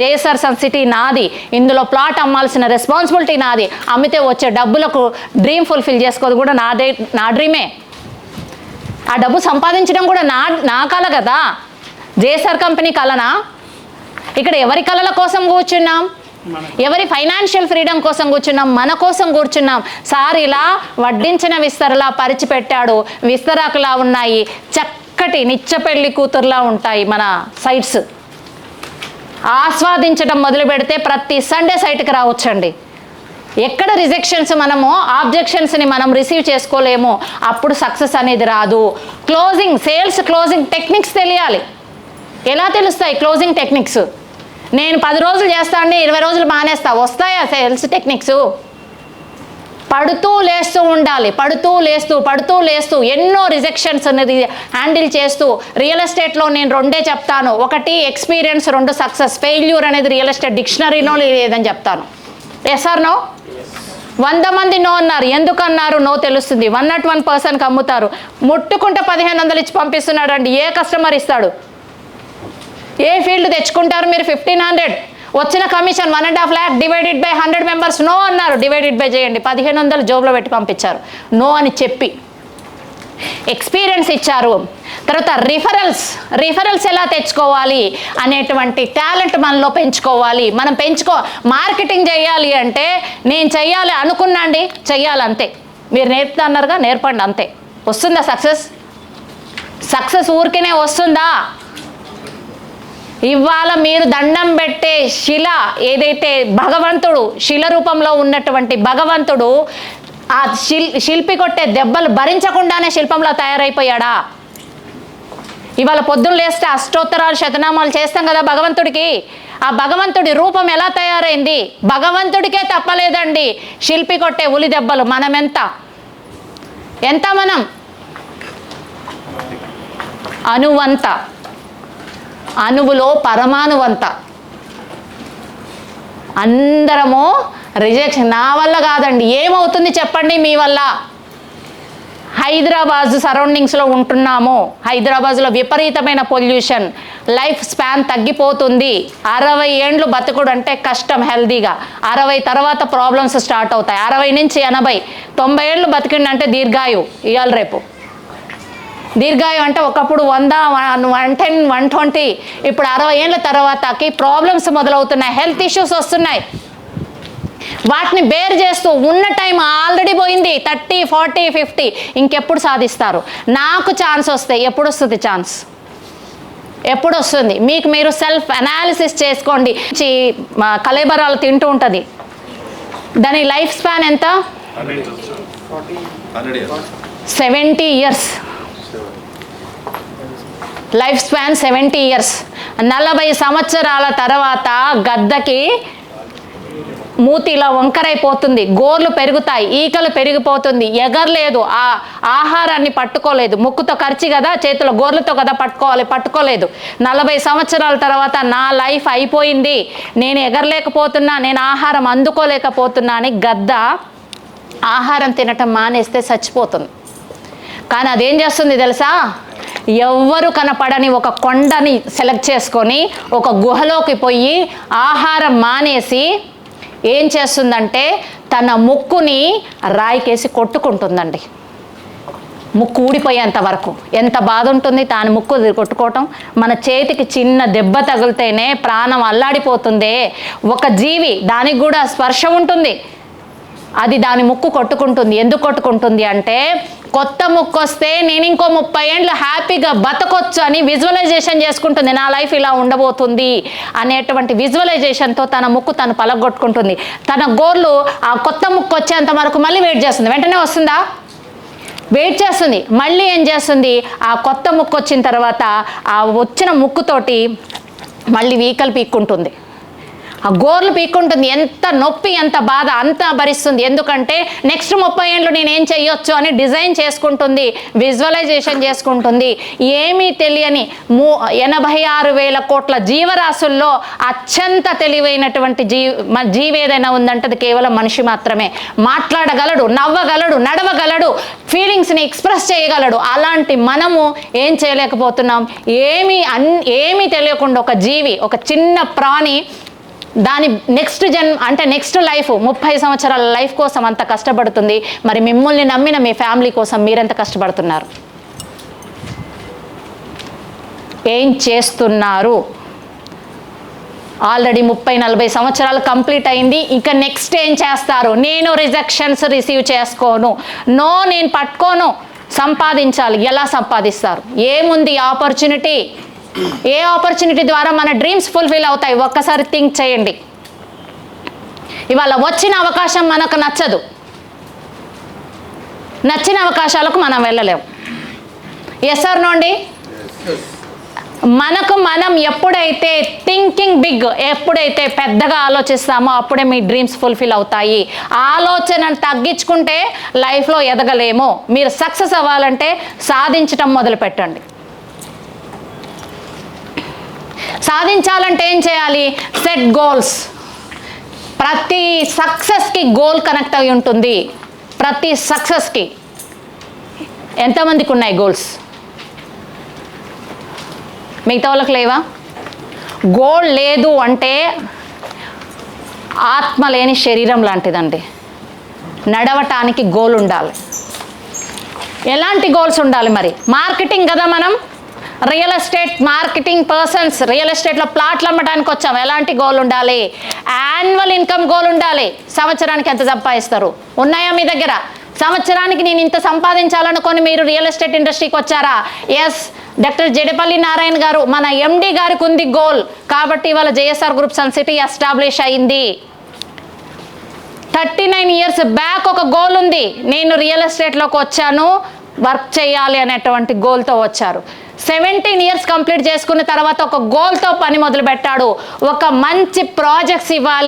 JSR sun city నాది, ఇందులో plot అమ్మాల్సిన responsibility నాది, అమ్మితే వచ్చే డబ్బులకు డ్రీమ్ ఫుల్ఫిల్ చేసుకోదు కూడా నా డ్రీమే. ఆ డబ్బు సంపాదించడం కూడా నా కల కదా, జేఎస్ఆర్ కంపెనీ కలనా? ఇక్కడ ఎవరి కళల కోసం కూర్చున్నాం? ఎవరి ఫైనాన్షియల్ ఫ్రీడమ్ కోసం కూర్చున్నాం? మన కోసం కూర్చున్నాం. సార్ ఇలా వడ్డించిన విస్తరలా పరిచిపెట్టాడు, విస్తరాకులా ఉన్నాయి, చక్కటి నిచ్చపెళ్లి కూతురులా ఉంటాయి మన సైట్స్. ఆస్వాదించడం మొదలు పెడితే ప్రతి సండే సైట్కి రావచ్చండి. ఎక్కడ రిజెక్షన్స్ మనము ఆబ్జెక్షన్స్ని మనం రిసీవ్ చేసుకోలేము, అప్పుడు సక్సెస్ అనేది రాదు. సేల్స్ క్లోజింగ్ టెక్నిక్స్ తెలియాలి. ఎలా తెలుస్తాయి క్లోజింగ్ టెక్నిక్స్? నేను 10 రోజులు చేస్తా అండి, 20 రోజులు మానేస్తా, వస్తాయా సేల్స్ టెక్నిక్స్? పడుతూ లేస్తూ ఉండాలి, పడుతూ లేస్తూ ఎన్నో రిజెక్షన్స్ అనేది హ్యాండిల్ చేస్తూ. రియల్ ఎస్టేట్లో నేను 2 చెప్తాను, 1 ఎక్స్పీరియన్స్, 2 సక్సెస్. ఫెయిల్యూర్ అనేది రియల్ ఎస్టేట్ డిక్షనరీలో లేదని చెప్తాను. Yes are no? 100 మంది నో అన్నారు. ఎందుకన్నారు? నో తెలుస్తుంది. 101 పర్సన్కి అమ్ముతారు, ముట్టుకుంటే 1500 ఇచ్చి పంపిస్తున్నాడు అండి. ఏ కస్టమర్ ఇస్తాడు? ఏ ఫీల్డ్ తెచ్చుకుంటారు మీరు? 1500 వచ్చిన commission 1.5 lakh divided by 100 members. No అన్నారు, డివైడెడ్ బై చేయండి. 1500 జోబులో పెట్టి పంపించారు, నో అని చెప్పి. ఎక్స్పీరియన్స్ ఇచ్చారు. తర్వాత రిఫరల్స్ ఎలా తెచ్చుకోవాలి అనేటువంటి టాలెంట్ మనలో పెంచుకోవాలి. మనం మార్కెటింగ్ చేయాలి అంటే నేను చెయ్యాలి అనుకున్నా అండి, చెయ్యాలంతే. మీరు నేర్పుతా అన్నారుగా, నేర్పండి అంతే. వస్తుందా సక్సెస్? ఊరికేనే వస్తుందా? ఇవాళ మీరు దండం పెట్టే శిల ఏదైతే భగవంతుడు, శిల రూపంలో ఉన్నటువంటి భగవంతుడు ఆ శిల్పి కొట్టే దెబ్బలు భరించకుండానే శిల్పంలో తయారైపోయాడా? ఇవాళ పొద్దున్న లేస్తే అష్టోత్తరాలు శతనామాలు చేస్తాం కదా భగవంతుడికి. ఆ భగవంతుడి రూపం ఎలా తయారైంది? భగవంతుడికే తప్పలేదండి శిల్పి కొట్టే ఉలి దెబ్బలు. మనం ఎంత మనం అనువంత, అణువులో పరమాణువంత. అందరము రిజెక్షన్. నా వల్ల కాదండి. ఏమవుతుంది చెప్పండి మీ వల్ల? హైదరాబాద్ సరౌండింగ్స్లో ఉంటున్నాము. హైదరాబాద్లో విపరీతమైన పొల్యూషన్, లైఫ్ స్పాన్ తగ్గిపోతుంది. 60 ఏండ్లు బతుకుడు అంటే కష్టం హెల్దీగా. 60 తర్వాత ప్రాబ్లమ్స్ స్టార్ట్ అవుతాయి. 60 నుంచి 80, 90 ఏళ్ళు బతికిండంటే దీర్ఘాయు. ఇవాళ రేపు దీర్ఘాయు అంటే ఒకప్పుడు 100, 110, 120, ఇప్పుడు 60 ఏళ్ళ తర్వాతకి ప్రాబ్లమ్స్ మొదలవుతున్నాయి, హెల్త్ ఇష్యూస్ వస్తున్నాయి. వాటిని బేర్ చేస్తూ ఉన్న టైం ఆల్రెడీ పోయింది. 30, 40, 50 ఇంకెప్పుడు సాధిస్తారు? నాకు ఛాన్స్ వస్తే ఎప్పుడు వస్తుంది ఛాన్స్? ఎప్పుడు వస్తుంది? మీకు మీరు సెల్ఫ్ అనాలిసిస్ చేసుకోండి. కలేబరాలు తింటూ ఉంటుంది, దాని లైఫ్ స్పాన్ ఎంత? 70 years. Life span 70 years. 40 సంవత్సరాల తర్వాత గద్దకి మూతి ఇలా వంకరైపోతుంది, గోర్లు పెరుగుతాయి, ఈకలు పెరిగిపోతుంది, ఎగరలేదు, ఆ ఆహారాన్ని పట్టుకోలేదు. ముక్కుతో ఖర్చు కదా, చేతిలో గోర్లతో కదా పట్టుకోలేదు. 40 సంవత్సరాల తర్వాత నా లైఫ్ అయిపోయింది, నేను ఎగరలేకపోతున్నా, నేను ఆహారం అందుకోలేకపోతున్నా అని గద్ద ఆహారం తినటం మానేస్తే చచ్చిపోతుంది. కానీ అదేం చేస్తుంది తెలుసా? ఎవ్వరు కనపడని ఒక కొండని సెలెక్ట్ చేసుకొని ఒక గుహలోకి పోయి ఆహారం మానేసి ఏం చేస్తుందంటే తన ముక్కుని రాయికేసి కొట్టుకుంటుందండి. ముక్కు ఊడిపోయేంత వరకు. ఎంత బాధ ఉంటుంది తాను ముక్కు కొట్టుకోవటం. మన చేతికి చిన్న దెబ్బ తగిలితేనే ప్రాణం అల్లాడిపోతుందే. ఒక జీవి, దానికి కూడా స్పర్శ ఉంటుంది, అది దాని ముక్కు కొట్టుకుంటుంది. ఎందుకు కొట్టుకుంటుంది అంటే కొత్త ముక్కు వస్తే నేను ఇంకో 30 ఏళ్ళు హ్యాపీగా బతకొచ్చు అని విజువలైజేషన్ చేసుకుంటుంది. నా లైఫ్ ఇలా ఉండబోతుంది అనేటువంటి విజువలైజేషన్తో తన ముక్కు తను పలగొట్టుకుంటుంది. తన గోర్లు ఆ కొత్త ముక్కు వచ్చేంత వరకు మళ్ళీ వెయిట్ చేస్తుంది. వెంటనే వస్తుందా? వెయిట్ చేస్తుంది. మళ్ళీ ఏం చేస్తుంది? ఆ కొత్త ముక్కు వచ్చిన తర్వాత ఆ వచ్చిన ముక్కుతోటి మళ్ళీ వీకలు పీక్కుంటుంది, ఆ గోర్లు పీక్కుంటుంది. ఎంత నొప్పి, ఎంత బాధ అంతా భరిస్తుంది. ఎందుకంటే నెక్స్ట్ 30 ఏళ్ళు నేనేం చెయ్యొచ్చు అని డిజైన్ చేసుకుంటుంది, విజువలైజేషన్ చేసుకుంటుంది. ఏమీ తెలియని 86,000 కోట్ల జీవరాశుల్లో అత్యంత తెలివైనటువంటి జీవి ఏదైనా ఉందంటే అది కేవలం మనిషి మాత్రమే. మాట్లాడగలడు, నవ్వగలడు, నడవగలడు, ఫీలింగ్స్ని ఎక్స్ప్రెస్ చేయగలడు. అలాంటి మనము ఏం చేయలేకపోతున్నాం? ఏమీ తెలియకుండా ఒక జీవి, ఒక చిన్న ప్రాణి దాని నెక్స్ట్ లైఫ్ 30 సంవత్సరాల లైఫ్ కోసం అంత కష్టపడుతుంది. మరి మిమ్మల్ని నమ్మిన మీ ఫ్యామిలీ కోసం మీరెంత కష్టపడుతున్నారు? ఏం చేస్తున్నారు? ఆల్రెడీ 30-40 సంవత్సరాలు కంప్లీట్ అయింది. ఇంకా నెక్స్ట్ ఏం చేస్తారు? నేను రిజెక్షన్స్ రిసీవ్ చేసుకోను, నో నేను పట్టుకోను, సంపాదించాలి. ఎలా సంపాదిస్తారు? ఏముంది ఆపర్చునిటీ? ఏ ఆపర్చునిటీ ద్వారా మన డ్రీమ్స్ ఫుల్ఫిల్ అవుతాయి? ఒక్కసారి థింక్ చేయండి. ఇవాళ వచ్చిన అవకాశం మనకు నచ్చదు, నచ్చిన అవకాశాలకు మనం వెళ్ళలేము. ఎస్ ఆర్ నో అండి? మనకు మనం ఎప్పుడైతే థింకింగ్ బిగ్, ఎప్పుడైతే పెద్దగా ఆలోచిస్తామో అప్పుడే మీ డ్రీమ్స్ ఫుల్ఫిల్ అవుతాయి. ఆలోచనను తగ్గించుకుంటే లైఫ్లో ఎదగలేము. మీరు సక్సెస్ అవ్వాలంటే సాధించటం మొదలు పెట్టండి. సాధించాలంటే ఏం చేయాలి? Set goals. ప్రతి సక్సెస్కి గోల్ కనెక్ట్ అయి ఉంటుంది. ప్రతి సక్సెస్కి ఎంతమందికి ఉన్నాయి గోల్స్? మిగతా వాళ్ళకి లేవా? గోల్ లేదు అంటే ఆత్మ లేని శరీరం లాంటిదండి. నడవటానికి గోల్ ఉండాలి. ఎలాంటి గోల్స్ ఉండాలి మరి? మార్కెటింగ్ కదా మనం, real estate marketing persons, real ఎస్టేట్లో ప్లాట్లు అమ్మడానికి వచ్చాం. ఎలాంటి గోల్ ఉండాలి? యాన్యువల్ ఇన్కమ్ గోల్ ఉండాలి. సంవత్సరానికి ఎంత సంపాదిస్తారు? ఉన్నాయా మీ దగ్గర? సంవత్సరానికి నేను ఇంత సంపాదించాలనుకొని మీరు రియల్ ఎస్టేట్ ఇండస్ట్రీకి వచ్చారా? ఎస్, డాక్టర్ జడపల్లి నారాయణ గారు మన ఎండి గారికి ఉంది గోల్. కాబట్టి ఇవాళ JSR group Sun City establish అయింది. 39 ఇయర్స్ బ్యాక్ ఒక గోల్ ఉంది. నేను రియల్ ఎస్టేట్లోకి వచ్చాను, వర్క్ చేయాలి అనేటువంటి గోల్తో వచ్చారు. 17 ఇయర్స్ కంప్లీట్ చేసుకున్న తర్వాత ఒక గోల్తో పని మొదలు పెట్టాడు. ఒక మంచి ప్రాజెక్ట్స్ ఇవ్వాలి.